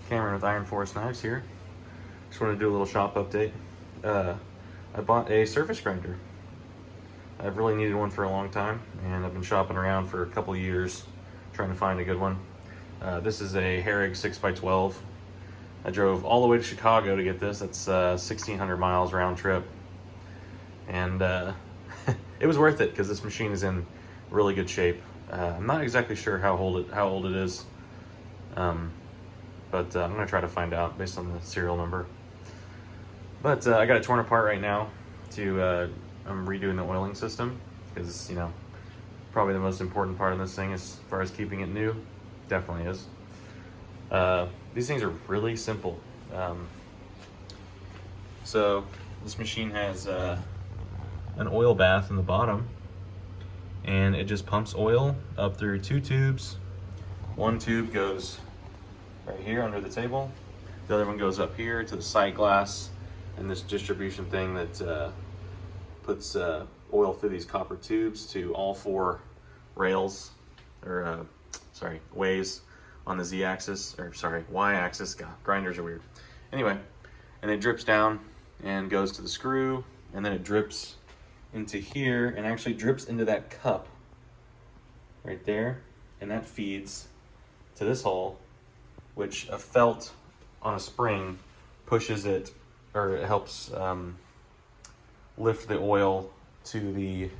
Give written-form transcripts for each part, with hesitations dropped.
Cameron with Iron Force Knives here. Just wanted to do a little shop update. I bought a surface grinder. I've really needed one for a long time, and I've been shopping around for a couple years trying to find a good one. This is a Harig 6x12. I drove all the way to Chicago to get this. That's 1,600 miles round trip, and it was worth it because this machine is in really good shape. I'm not exactly sure how old it is, but I'm gonna try to find out based on the serial number. But I got it torn apart right now I'm redoing the oiling system because, you know, probably the most important part of this thing as far as keeping it new. Definitely is. These things are really simple. So this machine has an oil bath in the bottom, and it just pumps oil up through two tubes. One tube goes right here under the table. The other one goes up here to the sight glass and this distribution thing that puts oil through these copper tubes to all four rails, or ways on the Z-axis, or sorry, Y-axis. God, grinders are weird. Anyway, and it drips down and goes to the screw, and then it drips into here and actually drips into that cup right there, and that feeds to this hole, which a felt on a spring pushes it, or it helps lift the oil to the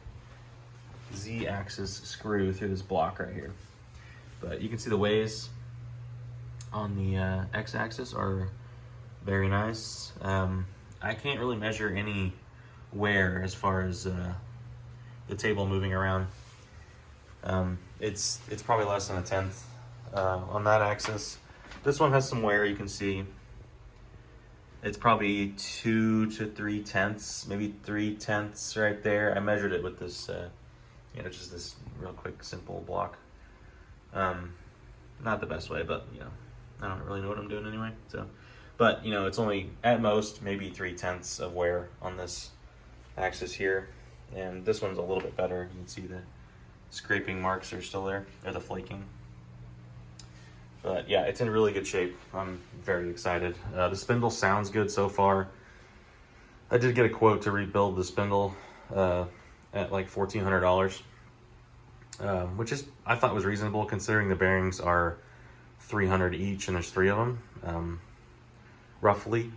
Z-axis screw through this block right here. But you can see the ways on the X-axis are very nice. I can't really measure any wear as far as the table moving around. It's probably less than a tenth on that axis. This one has some wear, you can see. It's probably 2 to 3 tenths, maybe 3 tenths right there. I measured it with this, just this real quick, simple block. Not the best way, but I don't really know what I'm doing anyway. So, but it's only at most maybe 3 tenths of wear on this axis here, and this one's a little bit better. You can see the scraping marks are still there, or the flaking. But yeah, it's in really good shape. I'm very excited. The spindle sounds good so far. I did get a quote to rebuild the spindle at like $1,400, which I thought was reasonable considering the bearings are $300 each and there's 3 of them, roughly.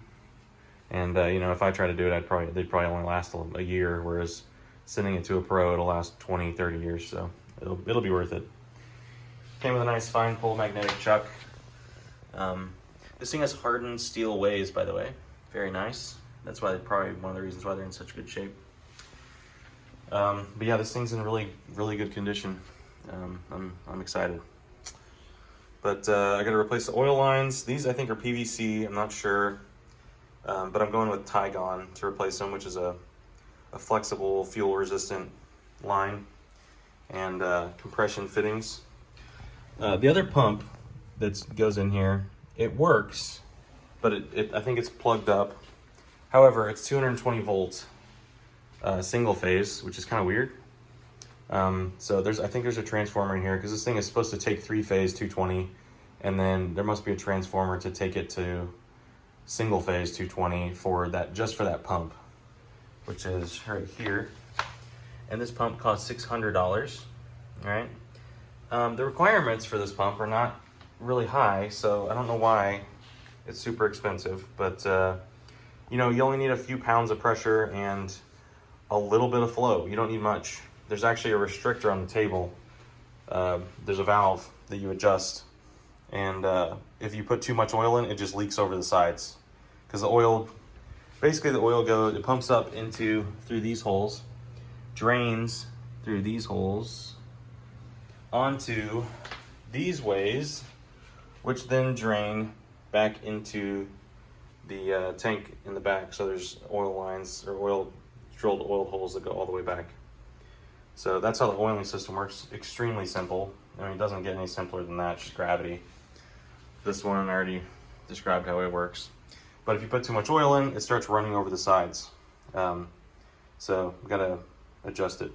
And if I try to do it, they'd probably only last a year, whereas sending it to a pro, it'll last 20, 30 years. So it'll be worth it. Came with a nice fine pole magnetic chuck. This thing has hardened steel ways, by the way. Very nice. That's probably one of the reasons why they're in such good shape. But yeah, this thing's in really, really good condition. I'm excited. But I got to replace the oil lines. These I think are PVC. I'm not sure, but I'm going with Tygon to replace them, which is a flexible, fuel-resistant line, and compression fittings. The other pump that goes in here, it works, but I think it's plugged up. However, it's 220 volt single phase, which is kind of weird. So I think there's a transformer in here because this thing is supposed to take 3-phase 220, and then there must be a transformer to take it to single phase 220 just for that pump, which is right here. And this pump costs $600. All right. The requirements for this pump are not really high, so I don't know why it's super expensive, but you only need a few pounds of pressure and a little bit of flow. You don't need much. There's actually a restrictor on the table. There's a valve that you adjust, and if you put too much oil in, it just leaks over the sides, because it pumps up through these holes, drains through these holes onto these ways, which then drain back into the tank in the back. So there's oil lines, or drilled oil holes that go all the way back. So that's how the oiling system works. Extremely simple. I mean, it doesn't get any simpler than that. It's just gravity. This one I already described how it works. But if you put too much oil in, it starts running over the sides. So we've got to adjust it.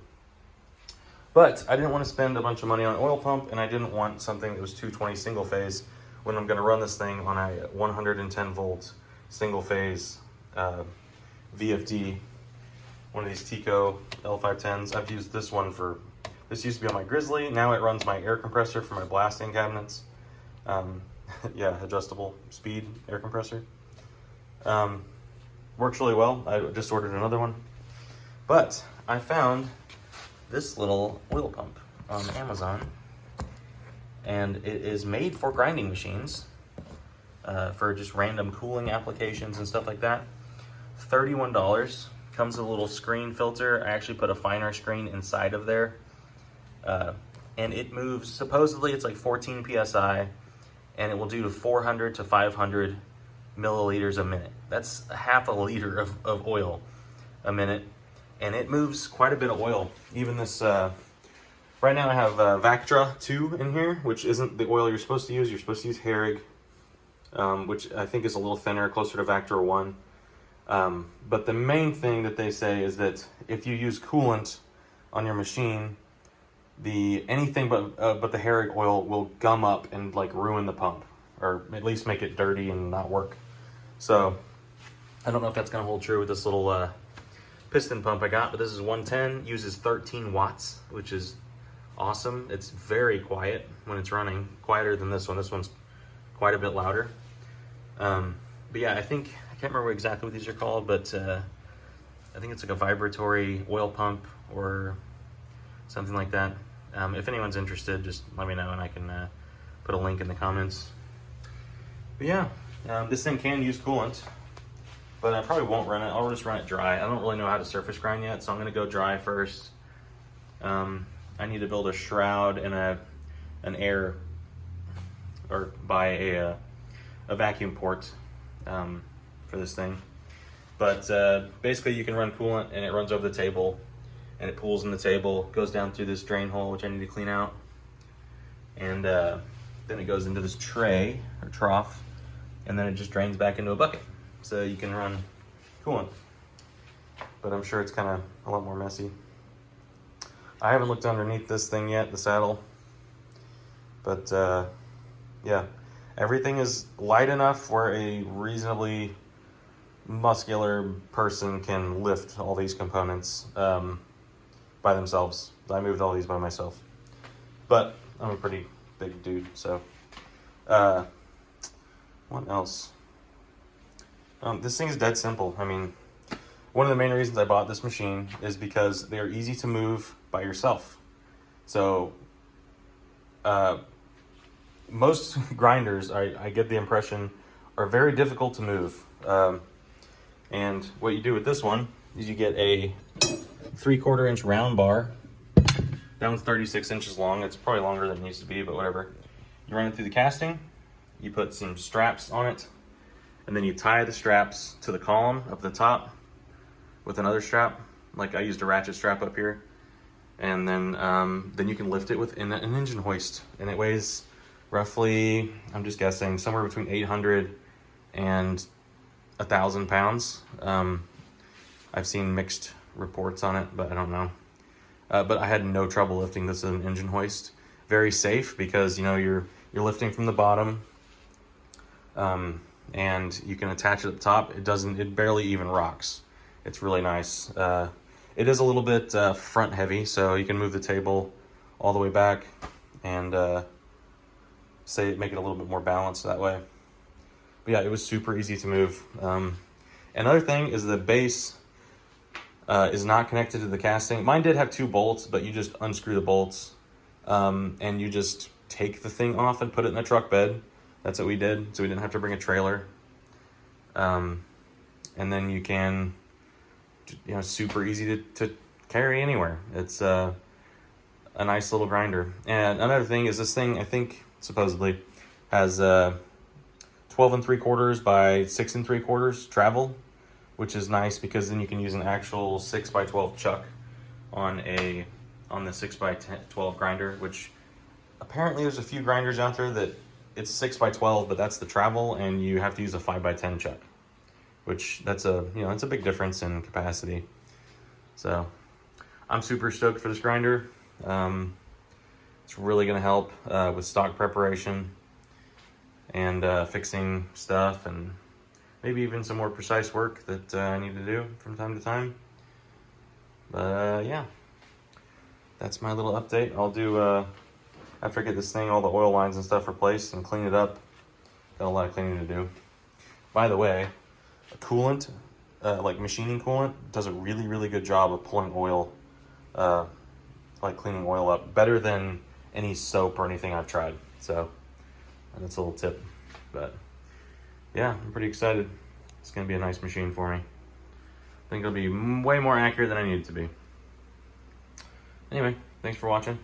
But I didn't want to spend a bunch of money on an oil pump, and I didn't want something that was 220 single phase when I'm going to run this thing on a 110 volt single phase VFD, one of these Tico L510s. I've used this one for, this used to be on my Grizzly. Now it runs my air compressor for my blasting cabinets. Yeah, adjustable speed air compressor. Works really well. I just ordered another one. But I found this little oil pump on Amazon, and it is made for grinding machines, for just random cooling applications and stuff like that. $31. Comes with a little screen filter. I actually put a finer screen inside of there. And it moves, supposedly it's like 14 PSI, and it will do to 400 to 500 milliliters a minute. That's half a liter of oil a minute. And it moves quite a bit of oil. Even this, right now I have Vactra 2 in here, which isn't the oil you're supposed to use. You're supposed to use Harig, which I think is a little thinner, closer to Vactra 1. But the main thing that they say is that if you use coolant on your machine, anything but the Harig oil will gum up and like ruin the pump, or at least make it dirty and not work. So I don't know if that's going to hold true with this little piston pump I got, but this is 110, uses 13 watts, which is awesome. It's very quiet when it's running, quieter than this one. This one's quite a bit louder. But yeah, I can't remember exactly what these are called, but I think it's like a vibratory oil pump or something like that. If anyone's interested, just let me know and I can put a link in the comments. But yeah, this thing can use coolant, but I probably won't run it. I'll just run it dry. I don't really know how to surface grind yet, so I'm gonna go dry first. I need to build a shroud and an air, or buy a vacuum port for this thing. But basically you can run coolant and it runs over the table and it pools in the table, goes down through this drain hole, which I need to clean out. And then it goes into this tray or trough, and then it just drains back into a bucket. So you can run coolant. But I'm sure it's kind of a lot more messy. I haven't looked underneath this thing yet, the saddle. But yeah, everything is light enough where a reasonably muscular person can lift all these components by themselves. I moved all these by myself. But I'm a pretty big dude, so. What else? This thing is dead simple. I mean, one of the main reasons I bought this machine is because they're easy to move by yourself. So, most grinders, I get the impression, are very difficult to move. And what you do with this one is you get a 3/4 inch round bar. That one's 36 inches long. It's probably longer than it needs to be, but whatever. You run it through the casting. You put some straps on it, and then you tie the straps to the column up the top with another strap. Like I used a ratchet strap up here. And then you can lift it with an engine hoist, and it weighs roughly, I'm just guessing, somewhere between 800 and 1,000 pounds. I've seen mixed reports on it, but I don't know. But I had no trouble lifting this as an engine hoist. Very safe because, you know, you're lifting from the bottom, and you can attach it at the top. It barely even rocks. It's really nice. It is a little bit front heavy, so you can move the table all the way back and make it a little bit more balanced that way. But yeah, it was super easy to move. Another thing is the base is not connected to the casting. Mine did have 2 bolts, but you just unscrew the bolts and you just take the thing off and put it in the truck bed. That's what we did, so we didn't have to bring a trailer. And then you can, you know, super easy to carry anywhere. It's a nice little grinder. And another thing is this thing, I think, supposedly has 12 3/4 by 6 3/4 travel, which is nice because then you can use an actual 6x12 chuck on the 6x12 grinder, which apparently there's a few grinders out there that it's 6x12, but that's the travel, and you have to use a 5x10 chuck, which it's a big difference in capacity. So I'm super stoked for this grinder. It's really going to help with stock preparation, and fixing stuff, and maybe even some more precise work that I need to do from time to time. But yeah, that's my little update. I'll do, after I get this thing, all the oil lines and stuff replaced and clean it up. Got a lot of cleaning to do. By the way, a coolant, like machining coolant, does a really, really good job of pulling oil, like cleaning oil up, better than any soap or anything I've tried. So that's a little tip. But yeah, I'm pretty excited. It's gonna be a nice machine for me. I think it'll be way more accurate than I need it to be. Anyway, thanks for watching.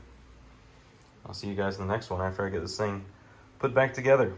I'll see you guys in the next one after I get this thing put back together.